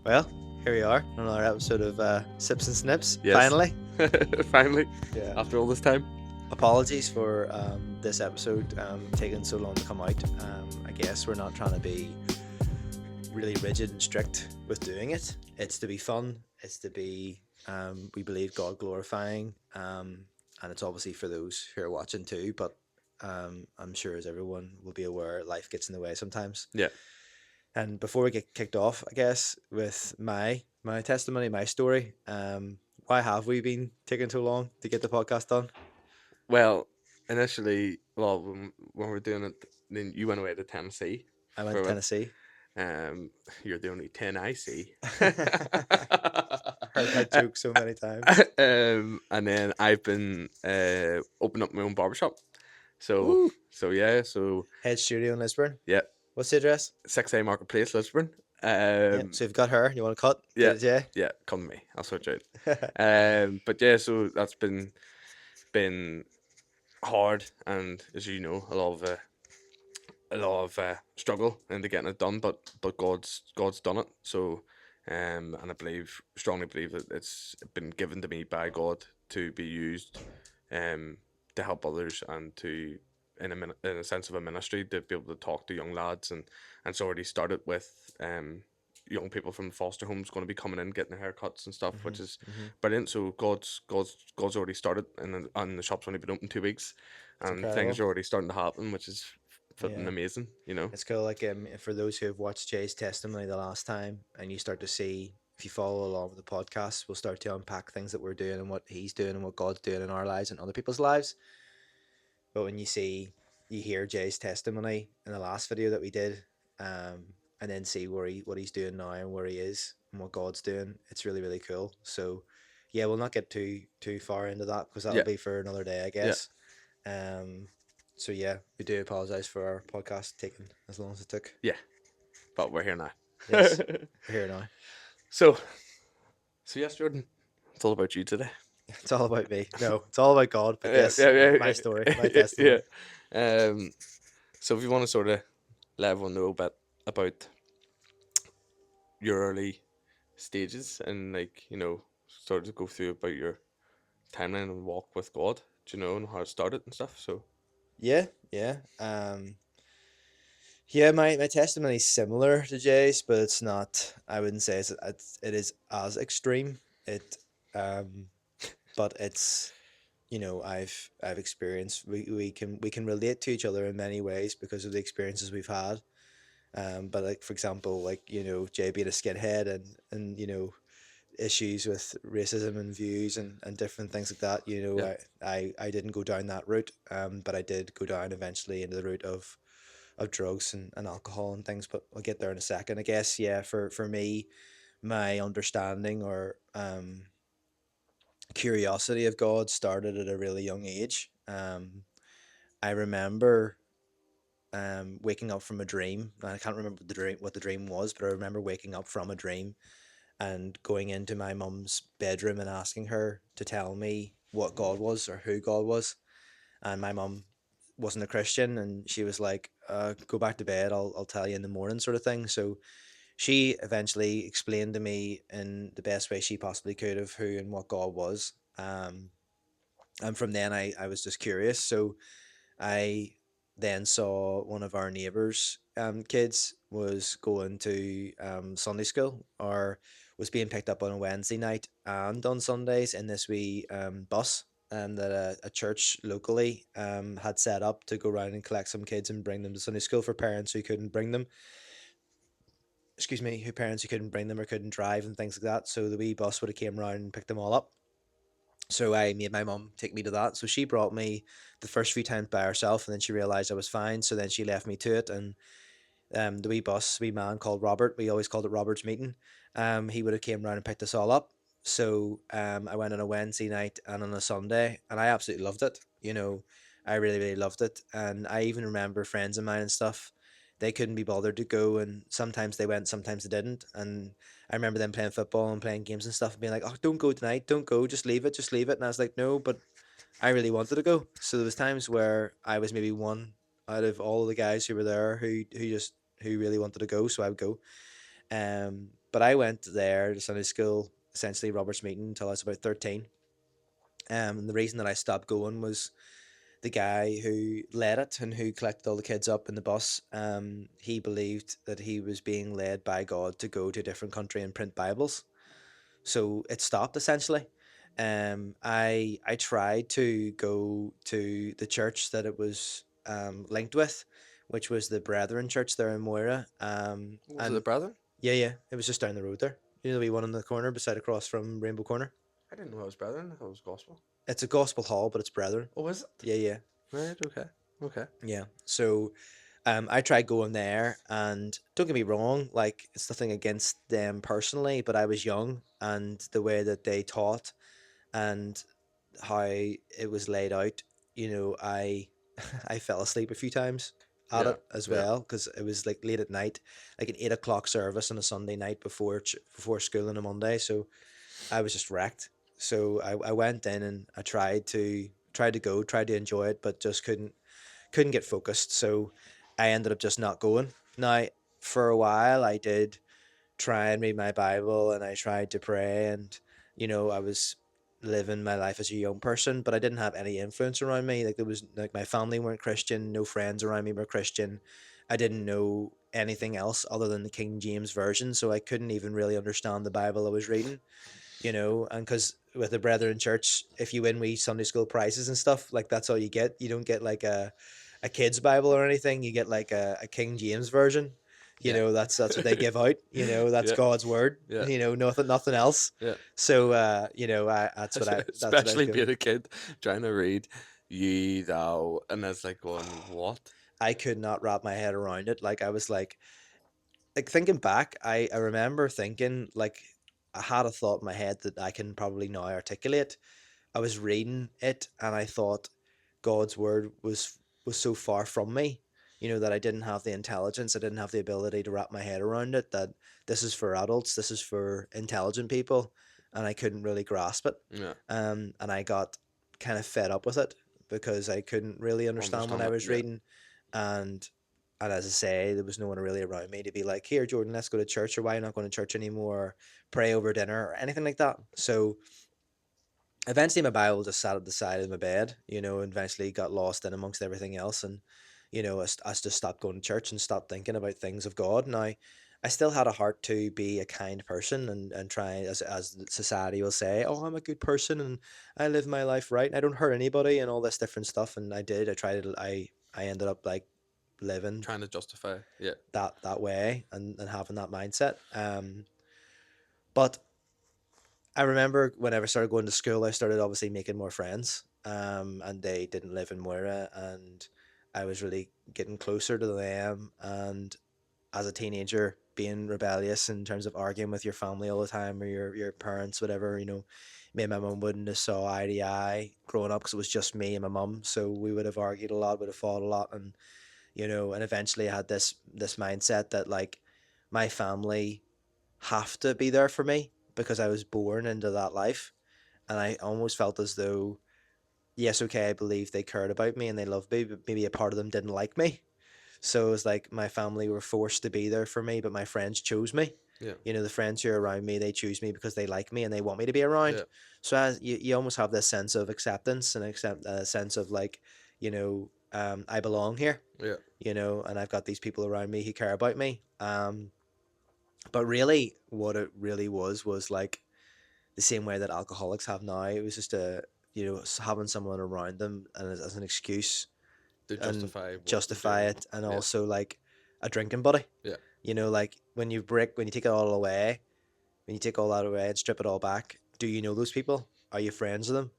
Well, here we are, another episode of Sips and Snips. Yes. Finally, Finally, yeah. after all this time. Apologies for this episode taking so long to come out. I guess we're not trying to be really rigid and strict with doing it. It's to be fun. It's to be, we believe, God glorifying, and it's obviously for those who are watching too. But I'm sure, as everyone will be aware, life gets in the way sometimes. Yeah. And before we get kicked off, I guess with my testimony, my story, why have we been taking so long to get the podcast done? Well, initially, when we were doing it, then you went away to Tennessee I went for to a bit. Tennessee. You're the only 10 I see. Heard that joke so many times. And then I've been opening up my own barbershop. So, Woo! so Head studio in Lisburn. yeah, What's the address? 6A Marketplace, Lisburn. Yeah. So you've got her. You want to cut? Yeah, Get it, Jay? yeah, come to me. I'll sort you out. But yeah, so that's been hard, and as you know, a lot of struggle into getting it done. But God's done it. So, and I strongly believe that it's been given to me by God to be used, to help others and to in a sense of a ministry to be able to talk to young lads, and it's already started with young people from foster homes going to be coming in getting their haircuts and stuff, which is brilliant. So God's already started, and the shop's only been open 2 weeks, It's and things incredible. are already starting to happen, which is flipping Yeah. amazing. It's cool. Like for those who have watched Jay's testimony the last time, and you start to see, if you follow along with the podcast, we'll start to unpack things that we're doing and what he's doing and what God's doing in our lives and other people's lives. But when you hear Jay's testimony in the last video that we did, and then see what he's doing now and where he is and what God's doing, it's really really cool. So, yeah, we'll not get too far into that because that'll Yeah, be for another day, I yeah, guess. So yeah, we do apologize for our podcast taking as long as it took. yeah. But we're here now. Yes, we're here now. so, so yes, Jordan, it's all about you today. It's all about me. No, it's all about God. But Yeah, yes, yeah, my yeah, story, my yeah. testimony. So if you want to sort of let everyone know a bit about your early stages and sort of go through about your timeline and walk with God, and how it started and stuff. So Yeah, yeah. Yeah, my testimony is similar to Jay's, but it's not. I wouldn't say it is as extreme. Um, but it's I've experienced. We can relate to each other in many ways because of the experiences we've had. But like for example, like Jay being a skinhead and issues with racism and views and different things like that. yeah, I didn't go down that route. But I did go down eventually into the route of drugs and alcohol and things, but I'll get there in a second. I guess, yeah, for me, my understanding or curiosity of God started at a really young age. I remember waking up from a dream. I can't remember what the dream was, but I remember waking up from a dream and going into my mum's bedroom and asking her to tell me what God was or who God was. And my mum wasn't a Christian, and she was like, "Go back to bed. I'll tell you in the morning," sort of thing. So she eventually explained to me in the best way she possibly could of who and what God was. And from then I was just curious. So I then saw one of our neighbors' kids was going to Sunday school or was being picked up on a Wednesday night and on Sundays in this wee bus that a church locally had set up to go around and collect some kids and bring them to Sunday school for parents who couldn't bring them. Excuse me, who parents who couldn't bring them or couldn't drive and things like that. So the wee bus would have came around and picked them all up. So I made my mum take me to that. So she brought me the first few times by herself, and then she realised I was fine. So then she left me to it, and the wee man called Robert, we always called it Robert's meeting. He would have came round and picked us all up. So I went on a Wednesday night and on a Sunday, and I absolutely loved it. I really really loved it, and I even remember friends of mine and stuff. They couldn't be bothered to go, and sometimes they went, sometimes they didn't. And I remember them playing football and playing games and stuff, and being like, "Oh, don't go tonight, don't go, just leave it, just leave it." And I was like, "No," but I really wanted to go. So there was times where I was maybe one out of all of the guys who were there who really wanted to go, so I would go. But I went there to Sunday school, essentially Robert's meeting, until I was about 13. And the reason that I stopped going was the guy who led it and who collected all the kids up in the bus. He believed that he was being led by God to go to a different country and print Bibles. So it stopped essentially. I tried to go to the church that it was linked with, which was the Brethren Church there in Moira. Was it the And brother? yeah, yeah, it was just down the road there. You know, the wee one in the corner beside across from Rainbow Corner. I didn't know it was brethren. I thought it was gospel. It's a gospel hall, but it's Brethren. Oh, is it? Yeah, yeah, Right. Okay. Okay. yeah. So I tried going there, and don't get me wrong, like it's nothing against them personally, but I was young, and the way that they taught and how it was laid out, I fell asleep a few times at Yeah. it as Yeah. well because it was like late at night, like an 8 o'clock service on a Sunday night before school on a Monday, so I was just wrecked. So I went in and I tried to enjoy it, but just couldn't get focused. So I ended up just not going. Now, for a while, I did try and read my Bible and I tried to pray, and I was living my life as a young person, but I didn't have any influence around me. Like there was like my family weren't Christian, no friends around me were Christian. I didn't know anything else other than the King James version, so I couldn't even really understand the Bible I was reading. And because with the Brethren Church, if you win we Sunday school prizes and stuff, like that's all you get. You don't get like a kid's Bible or anything. You get like a King James version. Yeah. That's what they give out. That's Yeah. God's word. Yeah. Nothing else. Yeah. So that's what I was Especially going. being a kid trying to read ye thou, and that's like going what? I could not wrap my head around it. Like I was like thinking back, I remember thinking like I had a thought in my head that I can probably now articulate. I was reading it and I thought God's word was so far from me, that I didn't have the intelligence, I didn't have the ability to wrap my head around it, that this is for adults, this is for intelligent people, and I couldn't really grasp it. Yeah. And I got kind of fed up with it because I couldn't really understand what Understand I it. was Yeah. reading. And and as I say, there was no one really around me to be like, here, Jordan, let's go to church, or why are you not going to church anymore, or pray over dinner, or anything like that. So eventually my Bible just sat at the side of my bed, and eventually got lost in amongst everything else. And, I just stopped going to church and stopped thinking about things of God. Now, I still had a heart to be a kind person and try, as society will say, oh, I'm a good person and I live my life right and I don't hurt anybody and all this different stuff. And I did, I tried it. I ended up like living Trying to justify. Yeah. that way and having that mindset. But I remember whenever I started going to school, I started obviously making more friends. And they didn't live in Moira, and I was really getting closer to them. And as a teenager, being rebellious in terms of arguing with your family all the time or your parents, whatever, me and my mum wouldn't have saw eye to eye growing up because it was just me and my mum. So we would have argued a lot, would have fought a lot, and and eventually I had this mindset that like my family have to be there for me because I was born into that life. And I almost felt as though, yes, okay, I believe they cared about me and they loved me, but maybe a part of them didn't like me. So it was like my family were forced to be there for me, but my friends chose me. Yeah. The friends who are around me, they choose me because they like me and they want me to be around. Yeah. So you almost have this sense of acceptance and accept a sense of like, I belong here, Yeah. and I've got these people around me who care about me. But really, what it really was like the same way that alcoholics have now. It was just having someone around them and as an excuse To and justify what they're justify doing. it, and Yeah. also like a drinking buddy. Yeah. Like when you take it all away, when you take all that away and strip it all back, do you know those people? Are you friends with them?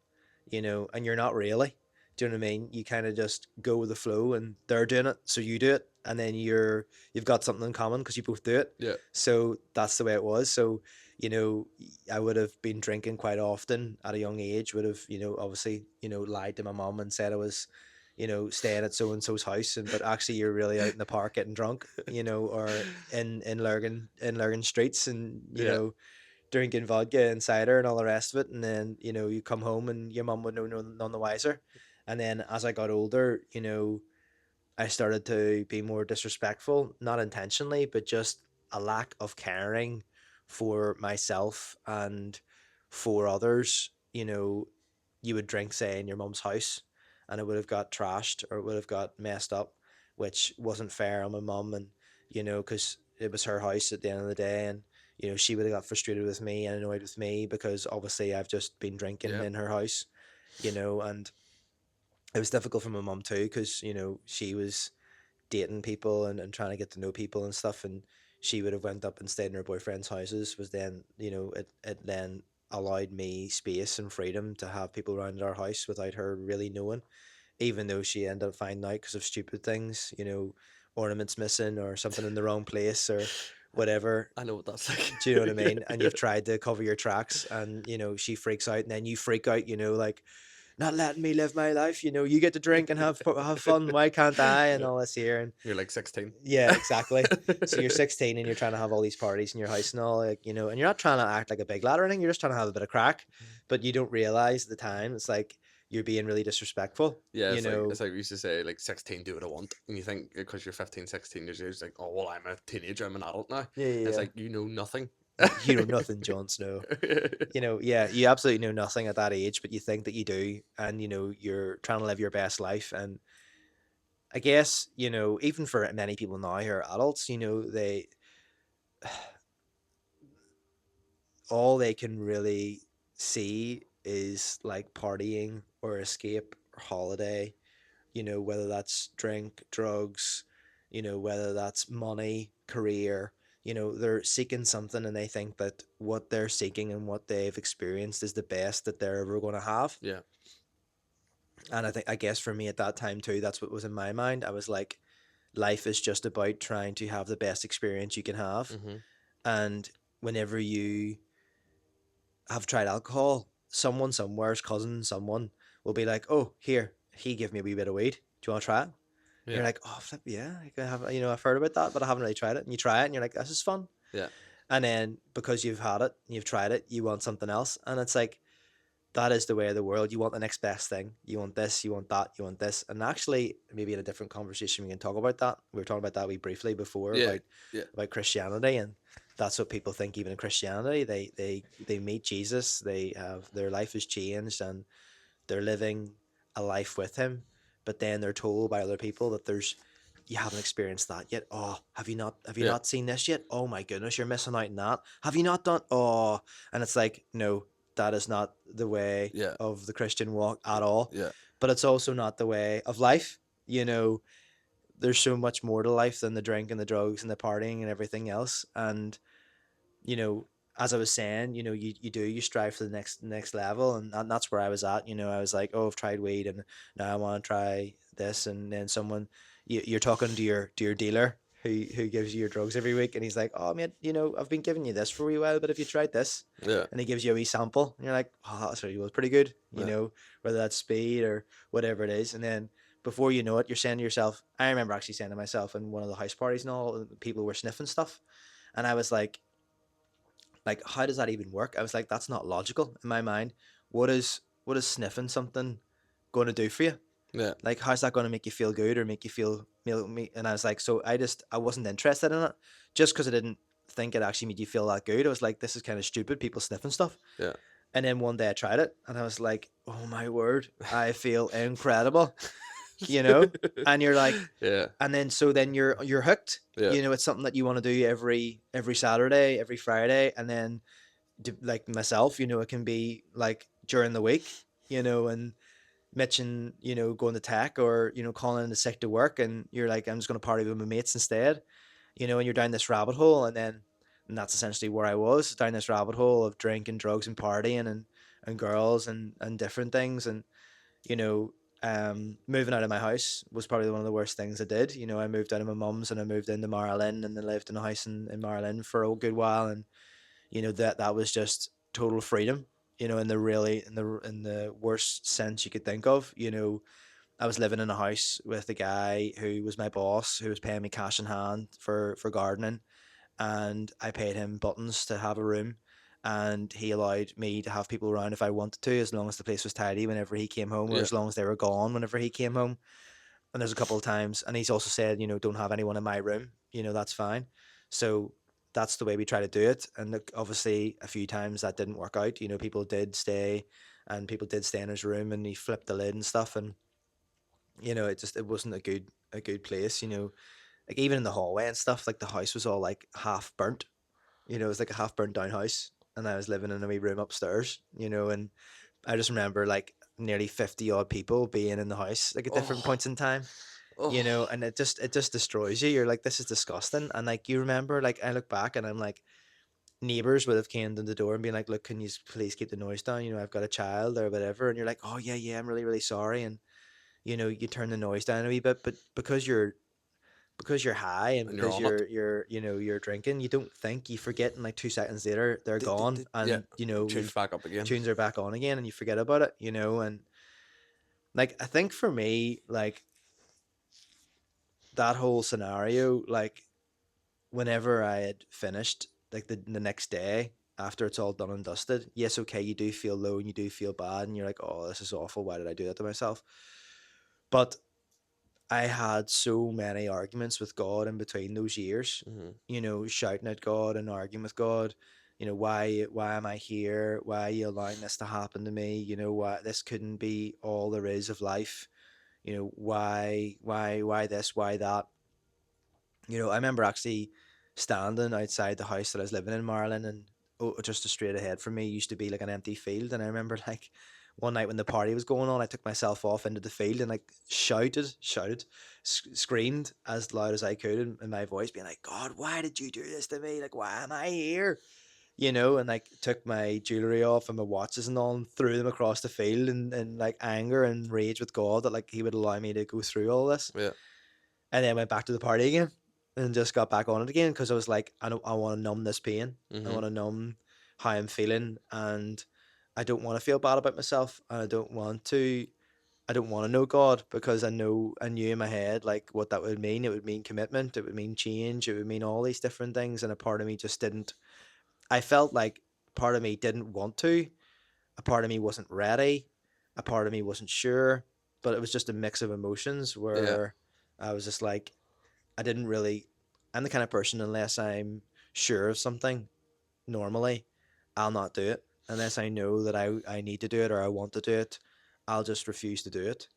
And you're not really. Do you know what I mean? You kind of just go with the flow, and they're doing it, so you do it, and then you've got something in common because you both do it. Yeah. So that's the way it was. So you know, I would have been drinking quite often at a young age. Would have obviously lied to my mom and said I was staying at so and so's house, and but actually you're really out in the park getting drunk, or in Lurgan streets, and Yeah. drinking vodka and cider and all the rest of it. And then, you come home and your mum would know none the wiser. And then as I got older, I started to be more disrespectful, not intentionally, but just a lack of caring for myself and for others. You would drink, say, in your mum's house, and it would have got trashed or it would have got messed up, which wasn't fair on my mum. And because it was her house at the end of the day, and she would have got frustrated with me and annoyed with me because obviously I've just been drinking Yeah. in her house. And it was difficult for my mum too because she was dating people and trying to get to know people and stuff, and she would have went up and stayed in her boyfriend's houses. Was then it then allowed me space and freedom to have people around our house without her really knowing, even though she ended up finding out because of stupid things, ornaments missing or something in the wrong place or whatever. I know what that's like. Do you know what I mean? And you've tried to cover your tracks, and she freaks out, and then you freak out, like, not letting me live my life. You get to drink and have fun. Why can't I? And Yeah. all this here. And You're like 16. yeah, exactly. So you're 16 and you're trying to have all these parties in your house and all, like, and you're not trying to act like a big lad or anything. You're just trying to have a bit of crack, but you don't realize at the time it's like you're being really disrespectful. Yeah, it's like we used to say, like, 16, do what I want. And you think because you're 15, 16 years old, it's like, oh, well, I'm a teenager, I'm an adult now. Yeah, yeah, It's yeah. like, you know nothing. You know nothing, Jon Snow. Yeah, you absolutely know nothing at that age, but you think that you do, and you're trying to live your best life. And I guess even for many people now who are adults, they all they can really see is like partying or escape or holiday, whether that's drink, drugs, whether that's money, career. They're seeking something and they think that what they're seeking and what they've experienced is the best that they're ever going to have. Yeah. And I guess for me at that time too, that's what was in my mind. I was like, life is just about trying to have the best experience you can have. Mm-hmm. And whenever you have tried alcohol, someone somewhere's cousin, someone will be like, "Oh, here, he gave me a wee bit of weed. Do you want to try it?" And you're Yeah. like, "Oh, flip, yeah, I have, I've heard about that, but I haven't really tried it." And you try it, and you're like, "This is fun." Yeah. And then because you've had it, you've tried it, you want something else, and it's like that is the way of the world. You want the next best thing. You want this, you want that, you want this. And actually, maybe in a different conversation, we can talk about that. We were talking about that we briefly before Yeah. Yeah. about Christianity, and that's what people think. Even in Christianity, they meet Jesus. They have their life is changed, and they're living a life with him. But then they're told by other people that there's you haven't experienced that yet. Oh, have you Yeah. not seen this yet? Oh my goodness, you're missing out on that. Have you not done and it's like, no, that is not the way Yeah. of the Christian walk at all. Yeah. But it's also not the way of life. There's so much more to life than the drink and the drugs and the partying and everything else. And you know, as I was saying, you strive for the next level, and that's where I was at. I was like, oh, I've tried weed, and now I want to try this, and then you're talking to your dealer who gives you your drugs every week, and he's like, oh man, I've been giving you this for a wee while, but if you tried this, Yeah. and he gives you a wee sample, and you're like, oh, that's really was pretty good, Yeah. whether that's speed or whatever it is, and then before you know it, you're saying to yourself, I remember actually saying to myself in one of the house parties and all, people were sniffing stuff, and I was like how does that even work? I was like, that's not logical in my mind. What is sniffing something going to do for you? Yeah. Like, how's that going to make you feel good or make you feel me? And I was like, so I wasn't interested in it just because I didn't think it actually made you feel that good. I was like, this is kind of stupid, people sniffing stuff. Yeah. And then one day I tried it and I was like, oh my word, I feel incredible, and you're like, Yeah. and then so then you're hooked. Yeah. It's something that you want to do every Saturday, every Friday, and then like myself, it can be like during the week, and Mitch and going to tech or calling in the sick to work, and you're like, I'm just going to party with my mates instead, and you're down this rabbit hole, and that's essentially where I was, down this rabbit hole of drinking, drugs, and partying, and girls and different things, and you know, moving out of my house was probably one of the worst things I did. I moved out of my mum's and I moved into Marilyn and then lived in a house in Marilyn for a good while. And, that was just total freedom, in the worst sense you could think of. I was living in a house with a guy who was my boss, who was paying me cash in hand for gardening, and I paid him buttons to have a room, and he allowed me to have people around if I wanted to, as long as the place was tidy whenever he came home, or Yeah. as long as they were gone whenever he came home. And there's a couple of times, and he's also said, don't have anyone in my room, that's fine. So that's the way we try to do it. And look, obviously, a few times that didn't work out. People did stay, and people did stay in his room, and he flipped the lid and stuff, and it wasn't a good place. Like even in the hallway and stuff, like the house was all like half burnt. It was like a half burnt down house, and I was living in a wee room upstairs. And I just remember like nearly 50 odd people being in the house like at different Oh, points in time. oh, And it just destroys you. You're like, this is disgusting. And like you remember, like I look back and I'm like, neighbors would have came to the door and been like, look, can you please keep the noise down? I've got a child or whatever. And you're like, oh yeah, yeah, I'm really, really sorry. And you turn the noise down a wee bit, but because you're high and and you're because on it. you're drinking, you don't think, you forget, and like 2 seconds later they're gone, Yeah, and tunes back up again. tunes are back on again, and you forget about it. And like I think for me, like that whole scenario, like whenever I had finished, like the next day after it's all done and dusted, yes, okay, you do feel low and you do feel bad, and you're like, oh, this is awful. Why did I do that to myself? But I had so many arguments with God in between those years, Hmm. shouting at God and arguing with God. Why am I here? Why are you allowing this to happen to me? Why this couldn't be all there is of life? Why this, why that? I remember actually standing outside the house that I was living in, Maryland, and just straight ahead from me used to be like an empty field. And I remember like one night when the party was going on, I took myself off into the field and like shouted, screamed as loud as I could in my voice, being like, God, why did you do this to me? Like, why am I here? And like took my jewelry off and my watches and all and threw them across the field in like anger and rage with God that like he would allow me to go through all this. Yeah. And then went back to the party again and just got back on it again because I was like, I want to numb this pain. I Hmm. want to numb how I'm feeling, and I don't want to feel bad about myself, and I don't want to know God, because I knew in my head like what that would mean. It would mean commitment. It would mean change. It would mean all these different things, and a part of me just didn't. I felt like part of me didn't want to. A part of me wasn't ready. A part of me wasn't sure. But it was just a mix of emotions Yeah. where I was just like, I didn't really. I'm the kind of person, unless I'm sure of something, normally, I'll not do it. Unless I know that I need to do it or I want to do it, I'll just refuse to do it.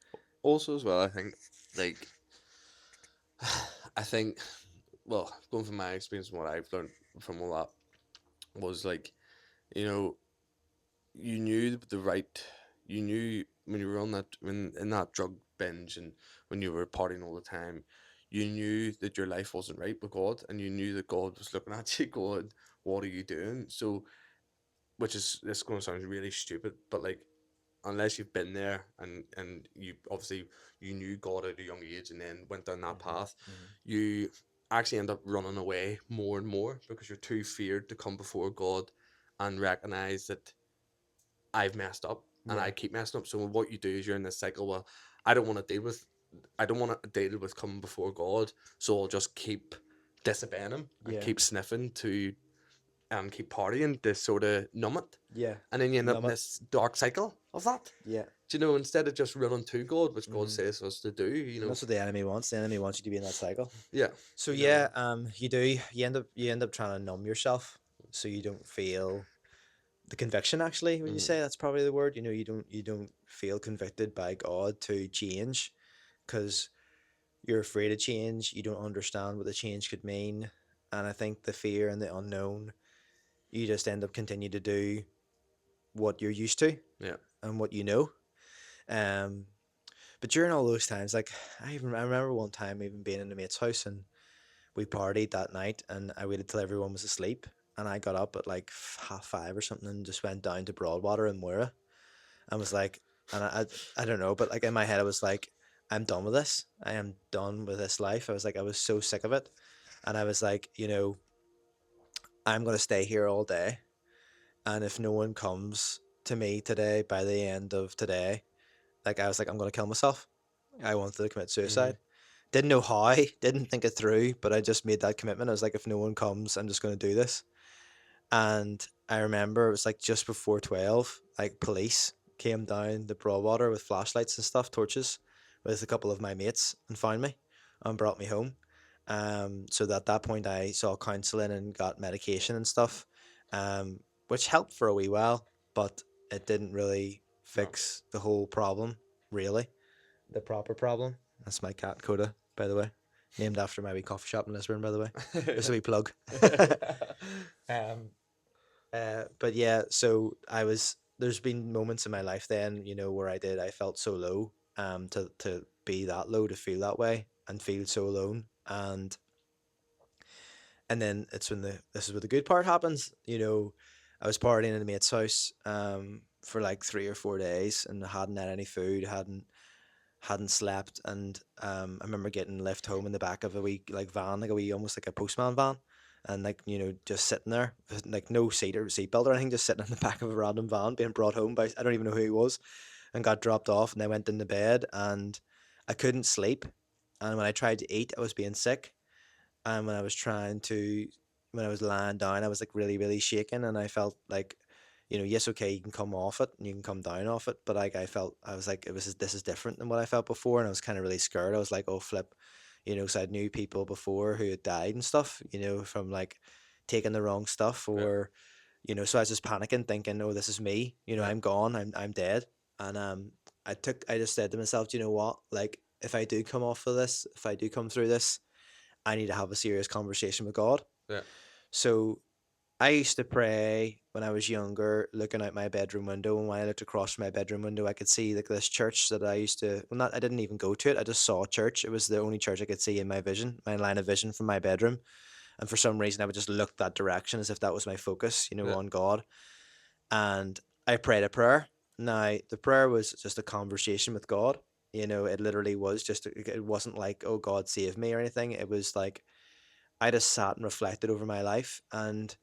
Also, as well, I think, like, I think, well, going from my experience and what I've learned from all that was like, you know, you knew the right, you knew when you were on that, when in that drug binge and when you were partying all the time, you knew that your life wasn't right with God, and you knew that God was looking at you going, what are you doing? So, which is, this going to sound really stupid, but like, unless you've been there and you obviously you knew God at a young age and then went down that Hmm. path, Hmm. you actually end up running away more and more because you're too feared to come before God and recognize that I've messed up and I Yeah. keep messing up. So what you do is you're in this cycle. Well, I don't want to deal with, I don't want to deal with coming before God, so I'll just keep disobeying Him and Yeah. keep sniffing to and keep partying to sort of numb it, Yeah. and then you end up Numb in it. this dark cycle of that. Yeah. Do you know, instead of just running to God, which God Hmm. says us to do, And that's what the enemy wants. The enemy wants you to be in that cycle. yeah, So you know, yeah, you do. You end up trying to numb yourself so you don't feel the conviction. Actually, when you mm, say, that's probably the word. You don't feel convicted by God to change, because you're afraid of change. You don't understand what the change could mean, and I think the fear and the unknown, you just end up continue to do what you're used to yeah, and what you know. Um, but during all those times, like I remember one time even being in a mate's house, and we partied that night, and I waited till everyone was asleep, and I got up at like 5:30 or something and just went down to Broadwater in Moira, and was like, and I don't know, but like in my head I was like, I'm done with this. I am done with this life. I was like, I was so sick of it, and I was like, I'm gonna stay here all day, and if no one comes to me today by the end of today, like I was like, I'm gonna kill myself. I wanted to commit mm-hmm, suicide. Didn't know how, didn't think it through, but I just made that commitment. I was like, if no one comes, I'm just going to do this. And I remember it was like just before 12, like police came down the Broadwater with flashlights and stuff, torches, with a couple of my mates, and found me and brought me home. So that at that point I saw counseling and got medication and stuff, which helped for a wee while, but it didn't really No. fix the whole problem, really. The proper problem. That's my cat Coda, by the way. Named after my wee coffee shop in Lisburn, by the way. Just a wee plug. um, but yeah, so there's been moments in my life then, where I felt so low, to be that low, to feel that way and feel so alone. And then this is where the good part happens. I was partying in a mate's house, for like 3 or 4 days, and I hadn't had any food, hadn't slept, and I remember getting left home in the back of a wee like van, like a wee almost like a postman van, and like just sitting there, with, like no seatbelt or anything, just sitting in the back of a random van, being brought home by I don't even know who he was, and got dropped off, and I went into bed, and I couldn't sleep, and when I tried to eat, I was being sick, and when I was lying down, I was like really, really shaking, and I felt like, yes, okay, you can come off it and you can come down off it, but like I was like, this is different than what I felt before, and I was kind of really scared. I was like, oh flip, so I knew people before who had died and stuff, from like taking the wrong stuff, Yeah. or so I was just panicking, thinking, oh, this is me, Yeah. I'm gone, I'm dead, and I just said to myself, do you know what, like if I do come off of this, if I do come through this, I need to have a serious conversation with God. Yeah. So I used to pray when I was younger, looking out my bedroom window. And when I looked across my bedroom window, I could see like this church that I used to. Well, not I didn't even go to it. I just saw a church. It was the only church I could see in my vision, my line of vision from my bedroom. And for some reason, I would just look that direction as if that was my focus, Yeah. on God. And I prayed a prayer. Now the prayer was just a conversation with God. It literally was just. It wasn't like, oh, God save me or anything. It was like I just sat and reflected over my life, and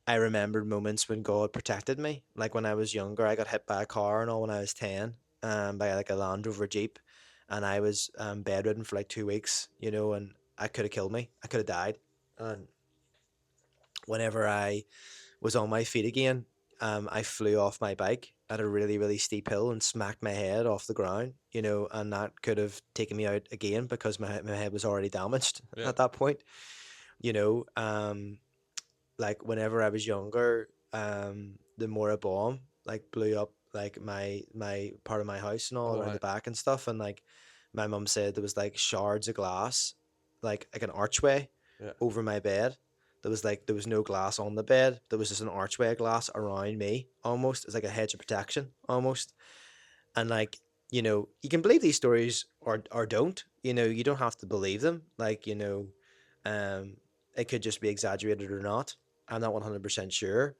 I remembered moments when God protected me. Like when I was younger, I got hit by a car and all when I was 10, by like a Land Rover Jeep, and I was bedridden for like 2 weeks, and I could have killed me. I could have died. And whenever I was on my feet again, I flew off my bike at a really, really steep hill and smacked my head off the ground, and that could have taken me out again because my head was already damaged Yeah. at that point, you know. Like whenever I was younger, the Mora bomb like blew up like my part of my house and all Oh, around the I. back and stuff, and like my mum said there was like shards of glass, like an archway Yeah. over my bed. There was no glass on the bed. There was just an archway of glass around me, almost. It's like a hedge of protection, almost. And like, you can believe these stories or don't. You don't have to believe them. Like, um, it could just be exaggerated or not. I'm not 100% sure,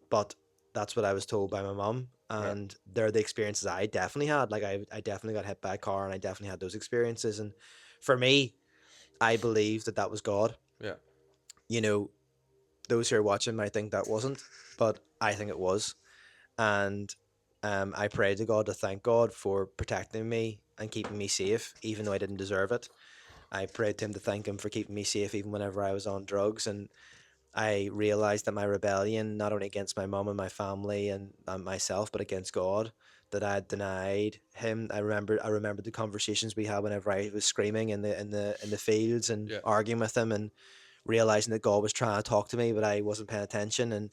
but that's what I was told by my mum. Yeah. And they're the experiences I definitely had. Like, I definitely got hit by a car and I definitely had those experiences. And for me, I believe that that was God. Yeah. You know, those who are watching might think that wasn't, but I think it was. And I prayed to God to thank God for protecting me and keeping me safe, even though I didn't deserve it. I prayed to Him to thank Him for keeping me safe, even whenever I was on drugs. And I realized that my rebellion, not only against my mom and my family and myself, but against God, that I had denied Him. I remembered the conversations we had whenever I was screaming in the fields and Yeah. arguing with Him, and realizing that God was trying to talk to me, but I wasn't paying attention. And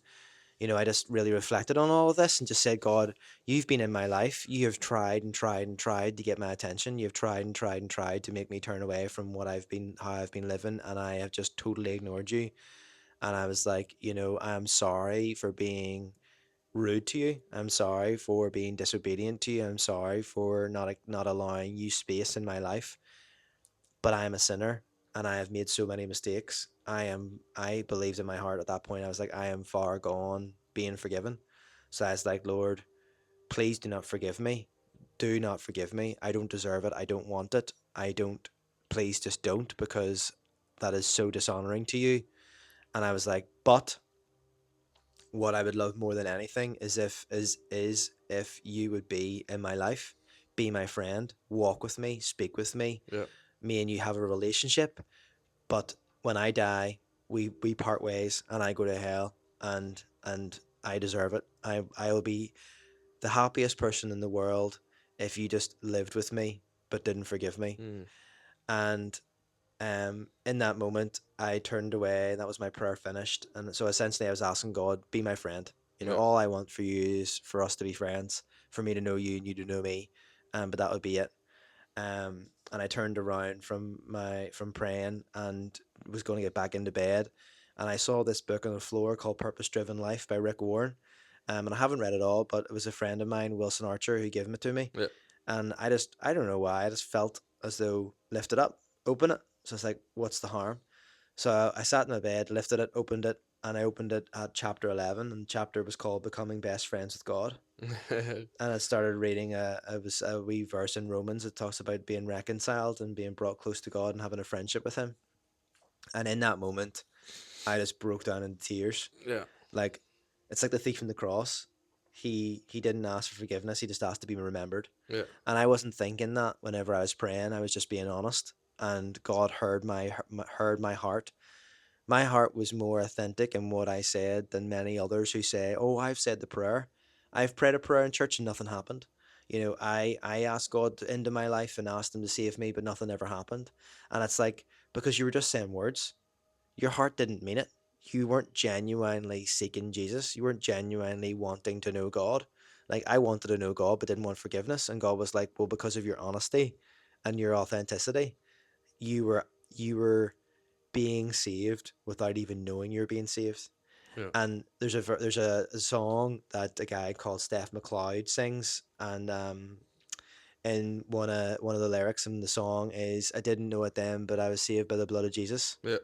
I just really reflected on all of this and just said, God, you've been in my life. You have tried and tried and tried to get my attention. You've tried and tried and tried to make me turn away from how I've been living, and I have just totally ignored you. And I was like, I'm sorry for being rude to you. I'm sorry for being disobedient to you. I'm sorry for not allowing you space in my life. But I am a sinner, and I have made so many mistakes. I believed in my heart at that point. I was like, I am far gone being forgiven. So I was like, Lord, please do not forgive me. Do not forgive me. I don't deserve it. I don't want it. I don't. Please just don't, because that is so dishonoring to you. And I was like, but what I would love more than anything is if you would be in my life, be my friend, walk with me, speak with Yeah. me and you have a relationship. But when I die, we part ways, and I go to hell, and I deserve it. I will be the happiest person in the world if you just lived with me but didn't forgive me. Mm. And In that moment, I turned away, and that was my prayer finished. And so essentially, I was asking God, be my friend. Yeah. All I want for you is for us to be friends, for me to know you and you to know me. But that would be it. And I turned around from praying and was going to get back into bed, and I saw this book on the floor called Purpose Driven Life by Rick Warren. And I haven't read it all, but it was a friend of mine, Wilson Archer, who gave it to me. Yeah. And I don't know why, I just felt as though lift it up, open it. So it's like, what's the harm? So I sat in my bed, lifted it, opened it, and I opened it at chapter 11, and the chapter was called Becoming Best Friends with God. And I started reading a wee verse in Romans that talks about being reconciled and being brought close to God and having a friendship with Him. And in that moment, I just broke down in tears. Yeah. Like, it's like the thief on the cross. He didn't ask for forgiveness. He just asked to be remembered. Yeah. And I wasn't thinking that whenever I was praying. I was just being honest. And God heard my heart. My heart was more authentic in what I said than many others who say, "Oh, I've said the prayer. I've prayed a prayer in church and nothing happened." I asked God into my life and asked Him to save me, but nothing ever happened. And it's like, because you were just saying words, your heart didn't mean it. You weren't genuinely seeking Jesus. You weren't genuinely wanting to know God. Like, I wanted to know God, but didn't want forgiveness. And God was like, "Well, because of your honesty and your authenticity, you were being saved without even knowing you're being saved." Yeah. And there's a song that a guy called Steph McLeod sings, and in one of the lyrics in the song is, "I didn't know it then, but I was saved by the blood of Jesus." Yeah.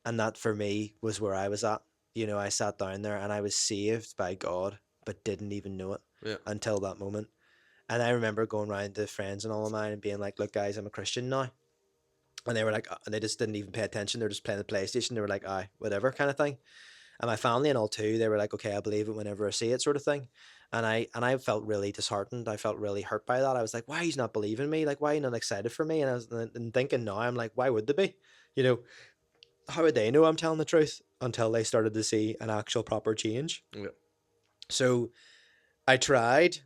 And that for me was where I was at. I sat down there and I was saved by God, but didn't even know it Yeah. until that moment. And I remember going around to friends and all of mine and being like, "Look, guys, I'm a Christian now." And they were like, and they just didn't even pay attention. They're just playing the PlayStation. They were like, "Aye, whatever," kind of thing. And my family and all too, they were like, "Okay, I believe it whenever I see it," sort of thing. And I felt really disheartened. I felt really hurt by that. I was like, "Why he's not believing me? Like, why are you not excited for me?" And I was and thinking now, I'm like, "Why would they be? You know, how would they know I'm telling the truth until they started to see an actual proper change?" Yeah. So I tried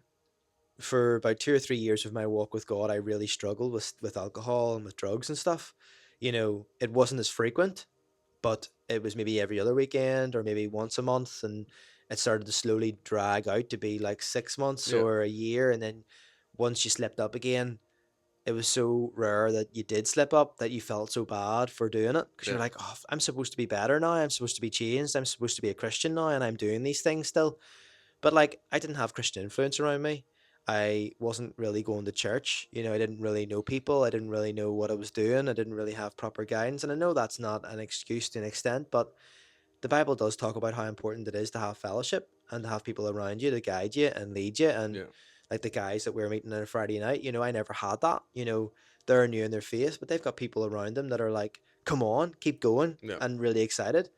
for about 2 or 3 years of my walk with God. I really struggled with alcohol and with drugs and stuff. It wasn't as frequent, but it was maybe every other weekend or maybe once a month, and it started to slowly drag out to be like 6 months Yeah. or a year. And then once you slipped up again, it was so rare that you did slip up that you felt so bad for doing it, because you're Yeah. like, "Oh, I'm supposed to be better now, I'm supposed to be changed, I'm supposed to be a Christian now, and I'm doing these things still." But like, I didn't have Christian influence around me. I wasn't really going to church. I didn't really know people. I didn't really know what I was doing. I didn't really have proper guidance. And I know that's not an excuse to an extent, but the Bible does talk about how important it is to have fellowship and to have people around you to guide you and lead you. And Yeah. like the guys that we were meeting on a Friday night, I never had that. They're new in their faith, but they've got people around them that are like, "Come on, keep going," Yeah. and really excited.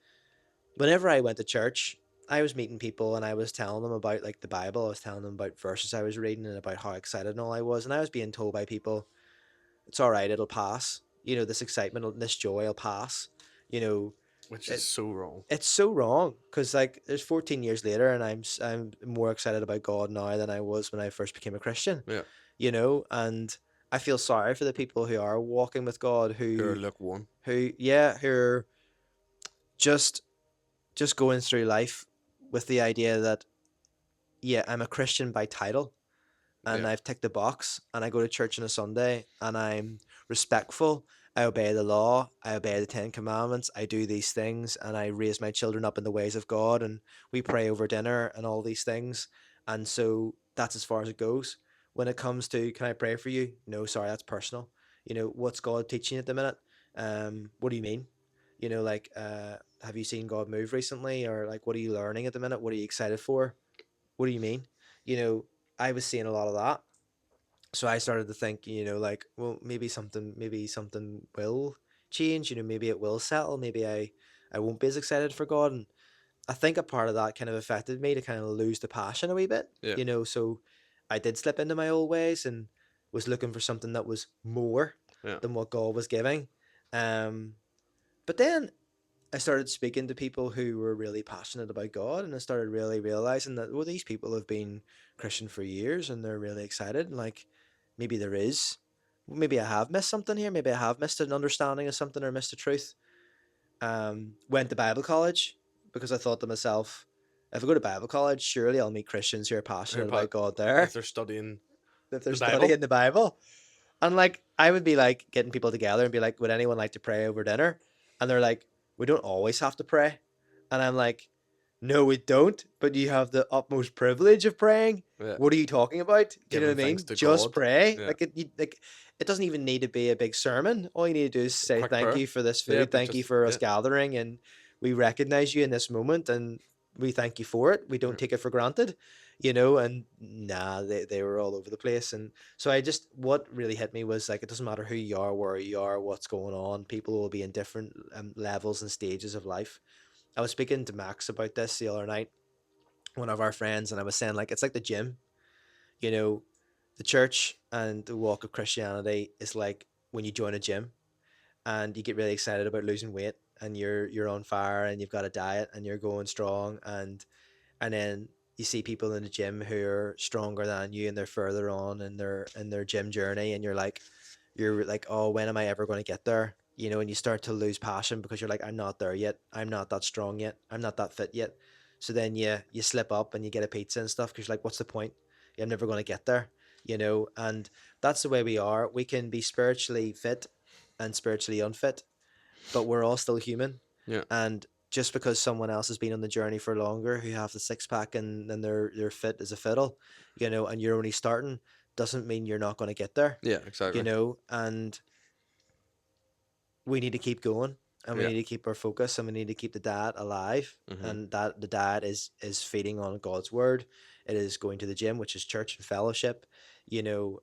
Whenever I went to church, I was meeting people and I was telling them about like the Bible. I was telling them about verses I was reading and about how excited and all I was. And I was being told by people, "It's all right, it'll pass. This excitement, this joy will pass." You know, Which is it, so wrong. it's so wrong, because like there's 14 years later and I'm more excited about God now than I was when I first became a Christian. Yeah. And I feel sorry for the people who are walking with God, Who are who lukewarm. who yeah, who are just just going through life with the idea that, yeah, I'm a Christian by title, and Yeah. I've ticked the box, and I go to church on a Sunday, and I'm respectful. I obey the law. I obey the Ten Commandments. I do these things, and I raise my children up in the ways of God, and we pray over dinner and all these things. And so that's as far as it goes. When it comes to, "Can I pray for you?" No, sorry, that's personal. What's God teaching you at the minute? What do you mean? Have you seen God move recently, or like, what are you learning at the minute? What are you excited for? What do you mean? You know, I was seeing a lot of that. So I started to think, like, well, maybe something will change, maybe it will settle, maybe I won't be as excited for God. And I think a part of that kind of affected me to kind of lose the passion a wee bit, Yeah. so I did slip into my old ways and was looking for something that was more Yeah. than what God was giving. Um, but then I started speaking to people who were really passionate about God, and I started really realizing that, well, these people have been Christian for years and they're really excited. And like, maybe there is maybe I have missed something here. Maybe I have missed an understanding of something or missed a truth. Went to Bible college because I thought to myself, if I go to Bible college, surely I'll meet Christians who are passionate about God If there they're studying if they're the Bible. studying the Bible. And like I would be like getting people together and be like, would anyone like to pray over dinner? And they're like, we don't always have to pray. And I'm like, no, we don't, but you have the utmost privilege of praying. Yeah, What are you talking about? Do you know giving what I thanks mean? to Just God. pray. Yeah, Like it doesn't even need to be a big sermon. All you need to do is say quick thank prayer. you for this Yeah, food, but thank you just for us yeah, gathering, and we recognize you in this moment, and we thank you for it. We don't yeah, take it for granted, you know. And nah, they were all over the place, and so I just what really hit me was like it doesn't matter who you are, where you are, what's going on. People will be in different levels and stages of life. I was speaking to Max about this the other night, one of our friends, and I was saying like it's like the gym, you know, the church and the walk of Christianity is like when you join a gym and you get really excited about losing weight and you're on fire and you've got a diet and you're going strong and then you see people in the gym who are stronger than you and they're further on in their gym journey and you're like, oh, when am I ever going to get there? You know, and you start to lose passion because you're like, I'm not there yet. I'm not that strong yet. I'm not that fit yet. So then you slip up and you get a pizza and stuff because you're like, what's the point? I'm never going to get there, you know. And that's the way we are. We can be spiritually fit and spiritually unfit, but we're all still human. yeah, And just because someone else has been on the journey for longer, who have the six pack and they're fit as a fiddle, you know, and you're only starting, doesn't mean you're not going to get there, yeah, you exactly. know. And we need to keep going and we Yeah, need to keep our focus and we need to keep the diet alive, mm-hmm. and that the diet is feeding on God's word. It is going to the gym, which is church and fellowship, you know.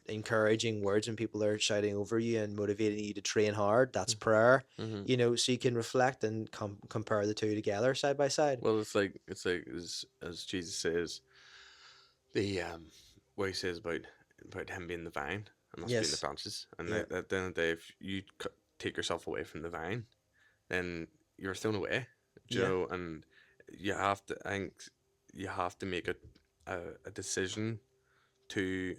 Encouraging words when people are shouting over you and motivating you to train hard, that's prayer, Mm-hmm. you know. So you can reflect and compare the two together side by side. Well, it's like as Jesus says the what he says about him being the vine and us being the Yes. branches, and Yeah. that at the end of the day, if you take yourself away from the vine, then you're thrown away, do you Yeah. know? And you have to, I think, you have to make a decision to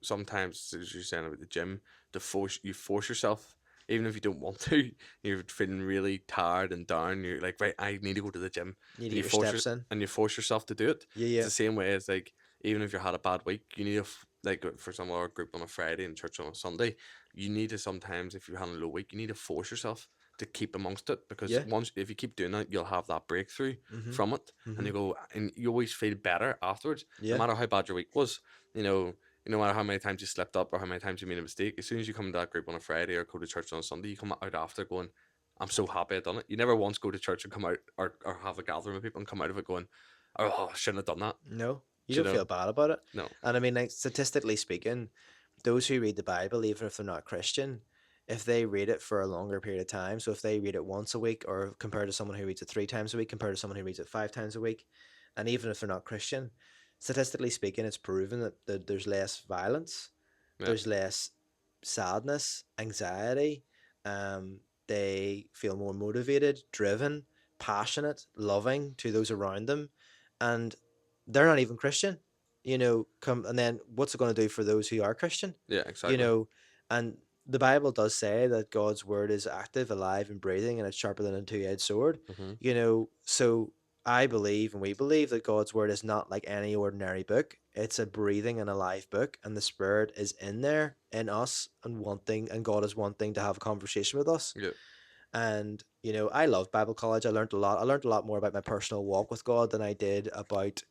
sometimes, as you're saying about the gym, to force yourself, even if you don't want to. You're feeling really tired and down. You're like, right, I need to go to the gym, You need to and get your steps in. you force yourself to do it. Yeah, It's yeah. the same way as like even if you had a bad week, you need to like for some of our group on a Friday and church on a Sunday, you need to sometimes if you're having a low week, you need to force yourself to keep amongst it because Yeah. once if you keep doing that, you'll have that breakthrough Mm-hmm. from it, and Mm-hmm. you go and you always feel better afterwards, no Yeah. matter how bad your week was. You know, no matter how many times you slipped up or how many times you made a mistake, as soon as you come to that group on a Friday or go to church on a Sunday, you come out after going, I'm so happy I done it. You never once go to church and come out or have a gathering with people and come out of it going, oh, I shouldn't have done that. No, you Do you don't know? feel bad about it. No. And I mean, like statistically speaking, those who read the Bible, even if they're not Christian, if they read it for a longer period of time, so if they read it once a week, or compared to someone who reads it three times a week, compared to someone who reads it five times a week, and even if they're not Christian, statistically speaking, it's proven that there's less violence, Yeah. there's less sadness, anxiety. Um, they feel more motivated, driven, passionate, loving to those around them, and they're not even Christian. You know, come and then what's it going to do for those who are Christian? Yeah, You exactly. know, and the Bible does say that God's word is active, alive, and breathing, and it's sharper than a two-edged sword. Mm-hmm. You know, so I believe and we believe that God's word is not like any ordinary book. It's a breathing and alive book, and the Spirit is in there in us and wanting, and God is wanting to have a conversation with us. Yeah. And you know, I love Bible college. I learned a lot. I learned a lot more about my personal walk with God than I did about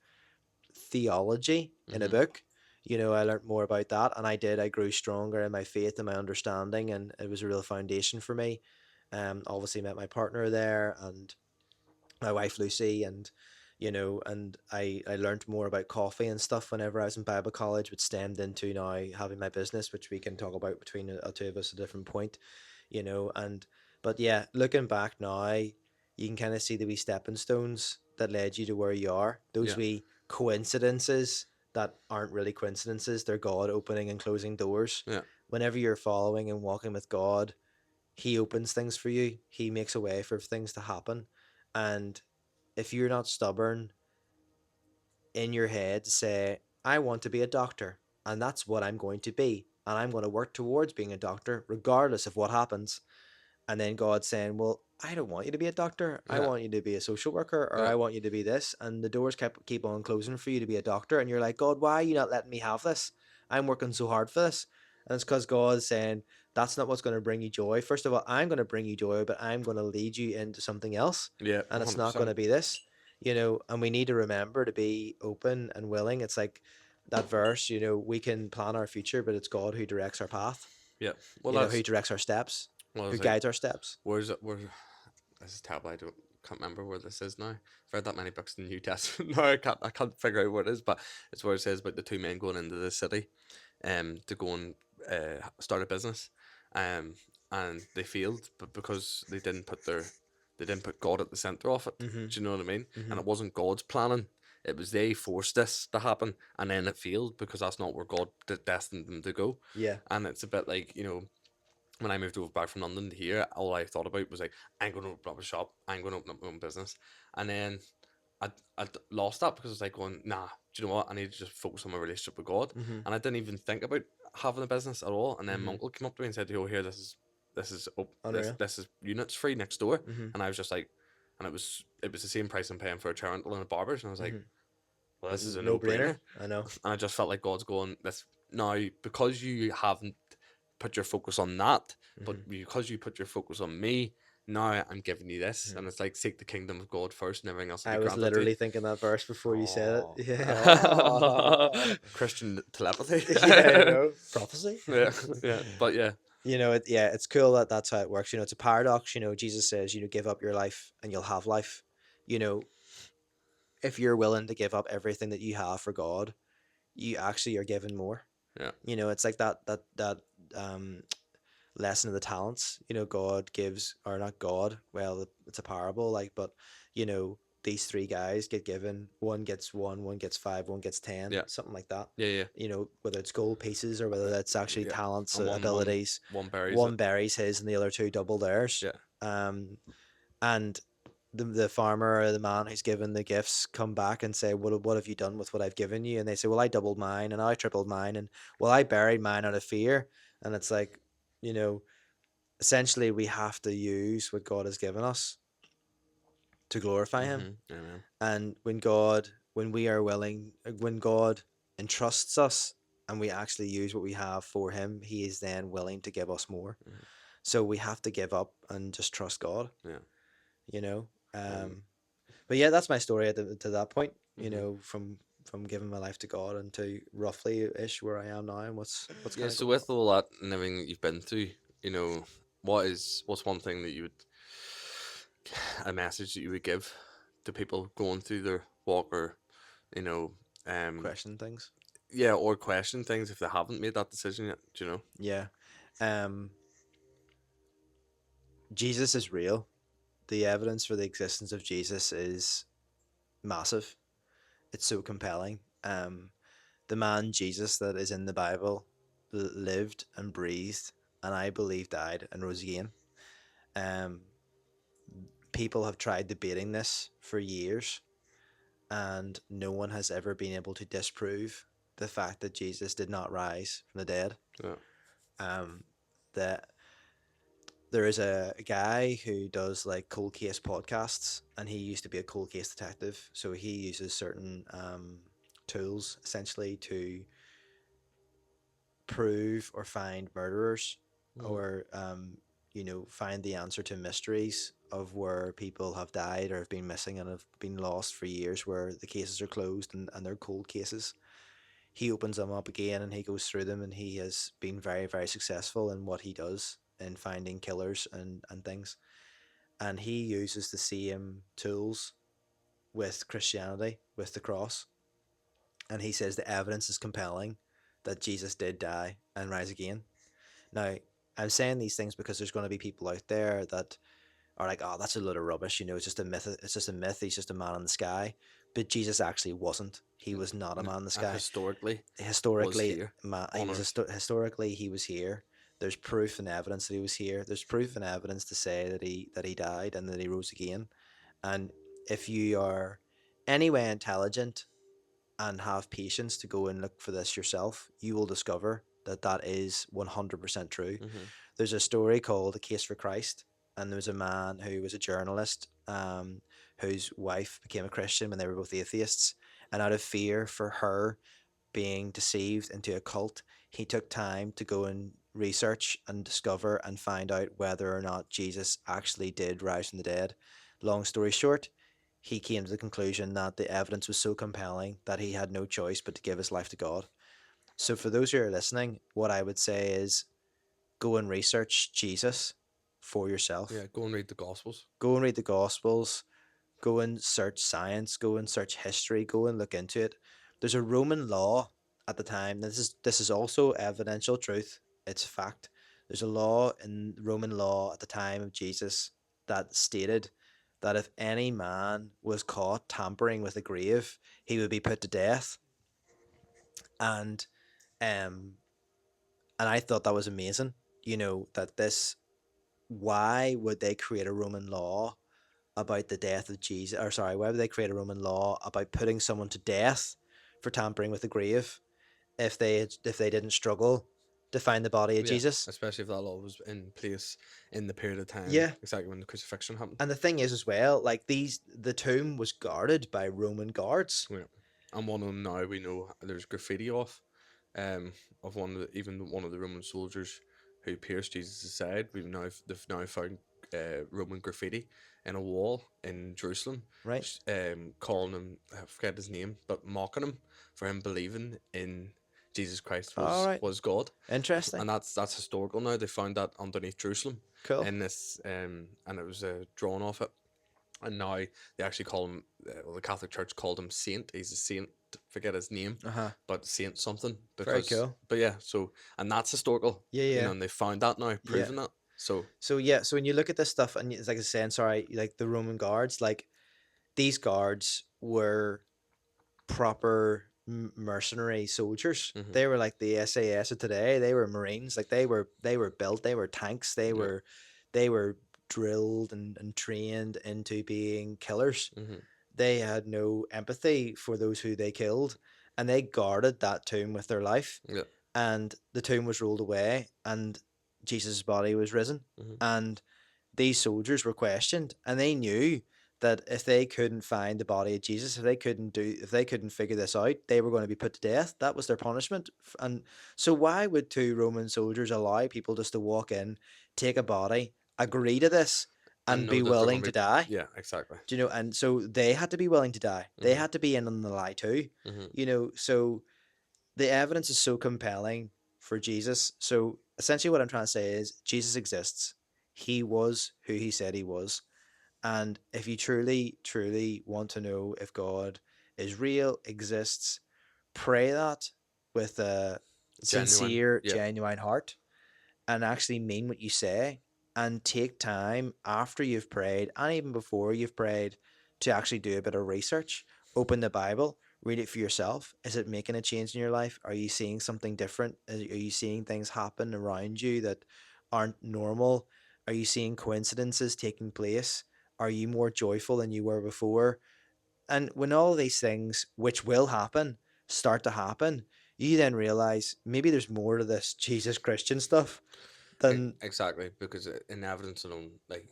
theology in a Mm-hmm. book. You know, I learned more about that, and I grew stronger in my faith and my understanding, and it was a real foundation for me. Obviously met my partner there, and my wife Lucy, and you know, and I learned more about coffee and stuff whenever I was in Bible college, which stemmed into now having my business, which we can talk about between the two of us at a different point, you know. And but yeah, looking back now, you can kind of see the wee stepping stones that led you to where you are. Those Yeah. wee coincidences that aren't really coincidences; they're God opening and closing doors. Yeah. Whenever you're following and walking with God, he opens things for you. He makes a way for things to happen. And if you're not stubborn in your head to say, I want to be a doctor and that's what I'm going to be, and I'm going to work towards being a doctor regardless of what happens. And then God saying, well, I don't want you to be a doctor. I Yeah. want you to be a social worker, or Yeah. I want you to be this. And the doors keep on closing for you to be a doctor. And you're like, God, why are you not letting me have this? I'm working so hard for this. And it's because God is saying, that's not what's going to bring you joy. First of all, I'm going to bring you joy, but I'm going to lead you into something else. Yeah. And it's not going 100%. to be this, you know, and we need to remember to be open and willing. It's like that verse, you know, we can plan our future, but it's God who directs our path, Yeah. Well, you know, who that's directs our steps, well. who It's like, guides our steps. where's it? Where? This is terrible. I don't can't remember where this is now. I've read that many books in the New Testament. No, I can't figure out what it is. But it's where it says about the two men going into the city, to go and start a business, um, and they failed, but because they didn't put God at the center of it. Mm-hmm. Do you know what I mean? And Mm-hmm. it wasn't God's planning. It was they forced this to happen, and then it failed because that's not where God destined them to go. Yeah. And it's a bit like, when I moved over back from London to here, all I thought about was like, I'm going to open up a shop. I'm going to open up my own business. And then I lost that because I was like going, nah, do you know what? I need to just focus on my relationship with God. Mm-hmm. And I didn't even think about having a business at all. And then my Mm-hmm. uncle came up to me and said, "Yo, here, Unreal. this is units free next door." Mm-hmm. And I was just like, and it was the same price I'm paying for a chair rental and a barber's. And I was like, Mm-hmm. well, this is a No no brainer. brainer. I know. And I just felt like God's going, this now, because you haven't put your focus on that, Mm-hmm. but because you put your focus on me, now I'm giving you this. Mm-hmm. And it's like, seek the kingdom of God first, and everything else will I be was granted to you. literally thinking that verse before you said Oh, it. Yeah. Oh. Christian telepathy. Yeah, I know. Prophecy. Yeah, yeah, but yeah, You know, yeah, it's cool that that's how it works. You know, it's a paradox. You know, Jesus says, you know, give up your life and you'll have life. You know, if you're willing to give up everything that you have for God, you actually are given more. yeah, You know, it's like that um lesson of the talents. You know, God gives, or not God, well, it's a parable, like, but you know, these three guys get given, one gets one gets five, one gets 10, yeah, something like that. yeah, yeah, You know, whether it's gold pieces or whether uh, that's actually yeah. talents, And abilities. one buries it. One buries his and the other two double theirs. Yeah, um and the farmer or the man who's given the gifts come back and say, what have you done with what I've given you? And they say, well, I doubled mine and I tripled mine, and well, I buried mine out of fear. And it's like, you know, essentially we have to use what God has given us to glorify him. amen. And when we are willing, when God entrusts us and we actually use what we have for him, he is then willing to give us more. Mhm. So we have to give up and just trust God, Yeah, you know. um, But yeah, that's my story to that point, you mhm. know, from giving my life to God and to roughly ish where I am now, and what's Yeah. kind of So going on. with all that and everything that you've been through, what's one thing that you would a message that you would give to people going through their walk, or you know, um, Question things. yeah, or question things if they haven't made that decision yet. Do you know? Yeah. um Jesus is real. The evidence for the existence of Jesus is massive. It's so compelling. The man Jesus that is in the Bible lived and breathed, and I believe died and rose again. Um, People have tried debating this for years, and no one has ever been able to disprove the fact that Jesus did not rise from the dead. Yeah. Um, that there is a guy who does like cold case podcasts, and he used to be a cold case detective. So he uses certain tools essentially to prove or find murderers, Mm. or you know, find the answer to mysteries of where people have died or have been missing and have been lost for years, where the cases are closed and they're cold cases. He opens them up again and he goes through them, and he has been very, very successful in what he does in finding killers and things. And he uses the same tools with Christianity, with the cross. And he says the evidence is compelling that Jesus did die and rise again. Now, I'm saying these things because there's going to be people out there that are like, oh, that's a load of rubbish. You know, it's just a myth. It's just a myth. He's just a man in the sky. But Jesus actually wasn't. He was not a man in the And sky. historically was Historically, here he on was earth. historically he was here. There's proof and evidence that he was here. There's proof and evidence to say that he died and that he rose again. And if you are anyway intelligent and have patience to go and look for this yourself, you will discover that that is 100% true. Mm-hmm. There's a story called "The Case for Christ," and there was a man who was a journalist, whose wife became a Christian when they were both atheists, and out of fear for her being deceived into a cult, he took time to go and research and discover and find out whether or not Jesus actually did rise from the dead. Long story short, he came to the conclusion that the evidence was so compelling that he had no choice but to give his life to God. So, for those who are listening, what I would say is go and research Jesus for yourself. Yeah, go and read the Gospels. Go and read the Gospels. Go and search science. Go and search history. Go and look into it. There's a Roman law at the time. This is also evidential truth. It's fact. There's a law in Roman law at the time of Jesus that stated that if any man was caught tampering with a grave, he would be put to death. And um and I thought that was amazing. That this why would they create a Roman law about the death of Jesus? Or sorry, why would they create a Roman law about putting someone to death for tampering with a grave if they didn't struggle to find the body of Yeah, Jesus? especially if that law was in place in the period of time Yeah. exactly when the crucifixion happened. And the thing is as well, like the tomb was guarded by Roman guards, Yeah, and one of them now we know there's graffiti um, of even one of the Roman soldiers who pierced Jesus' side. They've now found Roman graffiti in a wall in Jerusalem, right? calling him, I forget his name, but mocking him for him believing in Jesus Christ All right. was God, Interesting. and that's historical now. They found that underneath Jerusalem Cool. in this, and it was drawn off it, and now they actually call him. Well, the Catholic Church called him Saint. He's a saint. Forget his name, Uh-huh. but Saint something Very because. cool. But yeah, so and that's historical, Yeah, yeah. and they found that now, Yeah. proven that. So So yeah, so when you look at this stuff and it's like I was saying, sorry, like the Roman guards, like these guards were proper mercenary soldiers. hmm They were like the SAS of today. They were Marines. Like they were built. They were tanks. They yeah, were they were drilled and trained into being killers. hmm They had no empathy for those who they killed, and they guarded that tomb with their life. yeah, And the tomb was rolled away, and Jesus' body was risen, hmm and these soldiers were questioned, and they knew that if they couldn't find the body of Jesus, if they couldn't figure this out, they were going to be put to death. That was their punishment. And so why would two Roman soldiers allow people just to walk in, take a body, agree to this, and and know be that they're willing going to to be. die? Yeah, exactly. Do you know? And so they had to be willing to die. They hmm had to be in on the lie too. hmm So the evidence is so compelling for Jesus. So essentially, what I'm trying to say is Jesus exists. He was who he said he was. And if you truly, truly want to know if God is real, exists, pray that with a Genuine. sincere, Yeah, genuine heart and actually mean what you say and take time after you've prayed and even before you've prayed to actually do a bit of research. Open the Bible, read it for yourself. Is it making a change in your life? Are you seeing something different? Are you seeing things happen around you that aren't normal? Are you seeing coincidences taking place? Are you more joyful than you were before? And when all these things, which will happen, start to happen, you then realize maybe there's more to this Jesus Christian stuff than exactly. Because in evidence alone, like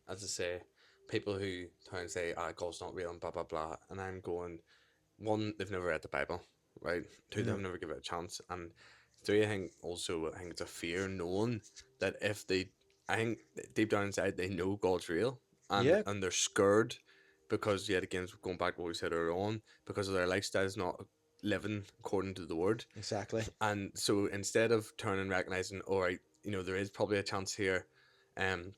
as I say, people who try and say, "Ah, God's not real," and blah blah blah, and I'm going, one, they've never read the Bible, right? Two, they've no. never given it a chance, and three, I think it's a fear knowing that if they, I think deep down inside they know God's real, Yeah, and they're scared because yet again going back to what we said earlier on, because of their lifestyle is not living according to the word, exactly. and so instead of turning and recognizing, all right, there is probably a chance here, um,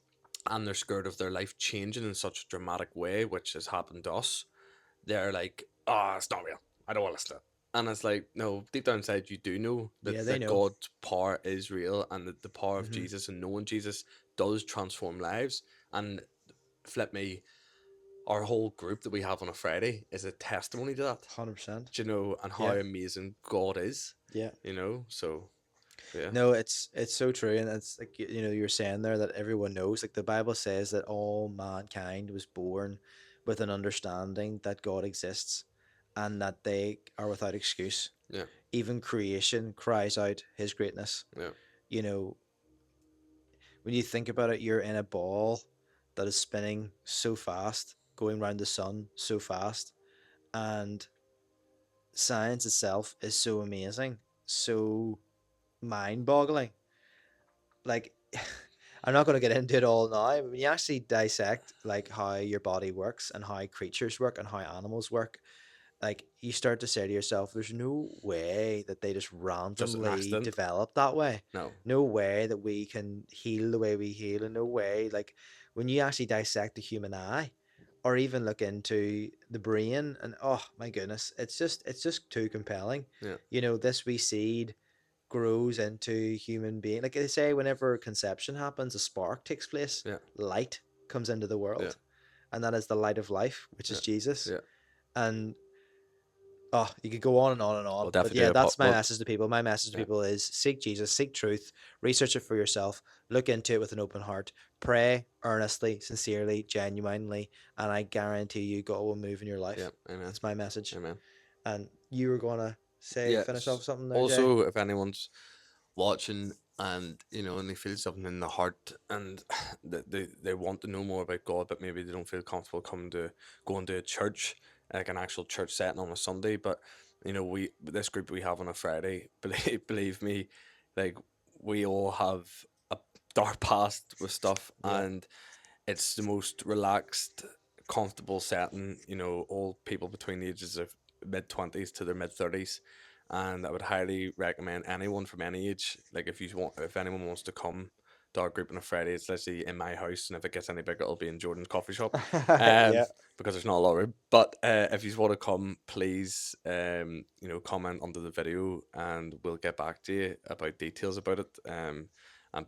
and they're scared of their life changing in such a dramatic way, which has happened to us, they're like, "Oh, it's not real. I don't want to listen to it." And it's like, no, deep down inside, you do know Yeah, they that know. God's power is real, and that the power of Mm-hmm. Jesus and knowing Jesus does transform lives. And flip me, our whole group that we have on a Friday is a testimony to that. 100%. Do you know, and how Yeah, amazing God is. yeah. So yeah, No, it's so true, and it's like you're saying there that everyone knows. Like the Bible says that all mankind was born with an understanding that God exists, and that they are without excuse. Yeah. Even creation cries out his greatness. Yeah. You know, when you think about it, you're in a ball that is spinning so fast, going around the sun so fast, and science itself is so amazing, so mind-boggling. Like, I'm not going to get into it all now. When you actually dissect like how your body works and how creatures work and how animals work, like you start to say to yourself, there's no way that they just Just an randomly accident. develop that way. No. No way that we can heal the way we heal, and no way, like when you actually dissect the human eye or even look into the brain, and oh my goodness, it's just too compelling. Yeah. This wee seed grows into human being. Like they say, whenever conception happens, a spark takes place, Yeah. light comes into the Yeah. world, and that is the light of life, which is Yeah. Jesus. Yeah. And oh, you could go on and on and We'll on. But definitely yeah, do a pot. that's my Well, message to people. My message to yeah. people is seek Jesus, seek truth, research it for yourself, look into it with an open heart, pray earnestly, sincerely, genuinely, and I guarantee you God will move in your Yeah. life. Amen. That's my message. Amen. And you were gonna say finish off Yes. something there, Jay? Also, if anyone's watching and and they feel something in the heart and they want to know more about God, but maybe they don't feel comfortable going to a church, like an actual church setting on a Sunday. But we this group we have on a Friday, believe me, like we all have a dark past with stuff, Yeah. and it's the most relaxed, comfortable setting. All people between the ages of mid 20s to their mid 30s, and I would highly recommend anyone from any age. Like if anyone wants to come to our group on a Friday, it's literally in my house, and if it gets any bigger, it'll be in Jordan's coffee shop. Um, Yeah. because there's not a lot of room. But if you want to come, please, comment under the video, and we'll get back to you about details about it. And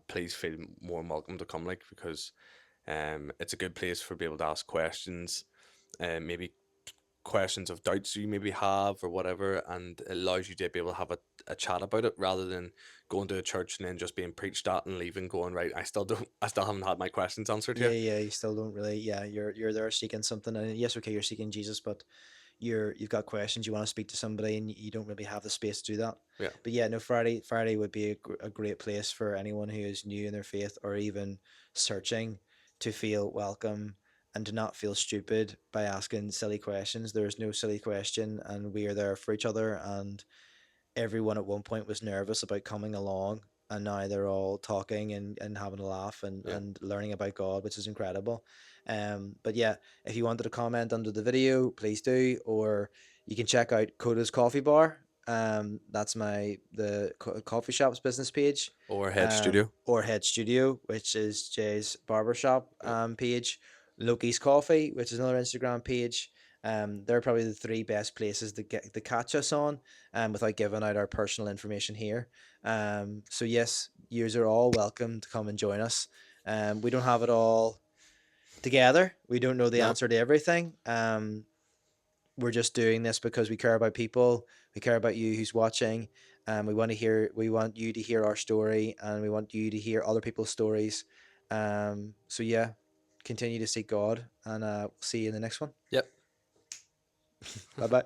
please feel more than welcome to come, like, because it's a good place for people to ask questions, maybe questions of doubts you maybe have or whatever, and it allows you to be able to have a chat about it rather than going to a church and then just being preached at and leaving going, right, I still haven't had my questions answered Yeah, here. yeah, you still don't really. Yeah, you're there seeking something, and yes, okay, you're seeking Jesus, but you've got questions, you want to speak to somebody, and you don't really have the space to do that. Yeah. But yeah, no, Friday would be a great place for anyone who is new in their faith or even searching to feel welcome and to not feel stupid by asking silly questions. There is no silly question, and we are there for each other. And everyone at one point was nervous about coming along, and now they're all talking and having a laugh Yeah. and learning about God, which is incredible. But yeah, if you wanted to comment under the video, please do, or you can check out Coda's Coffee Bar. That's the coffee shop's business page. Or head studio. Or Head Studio, which is Jay's barbershop Yeah. page. Loki's Coffee, which is another Instagram page. They're probably the three best places to catch us on, without giving out our personal information here. So yes, yous are all welcome to come and join us. We don't have it all together. We don't know the No. answer to everything. We're just doing this because we care about people. We care about you who's watching. We want you to hear our story, and we want you to hear other people's stories. So yeah, continue to seek God, and see you in the next one. Yep. Bye bye.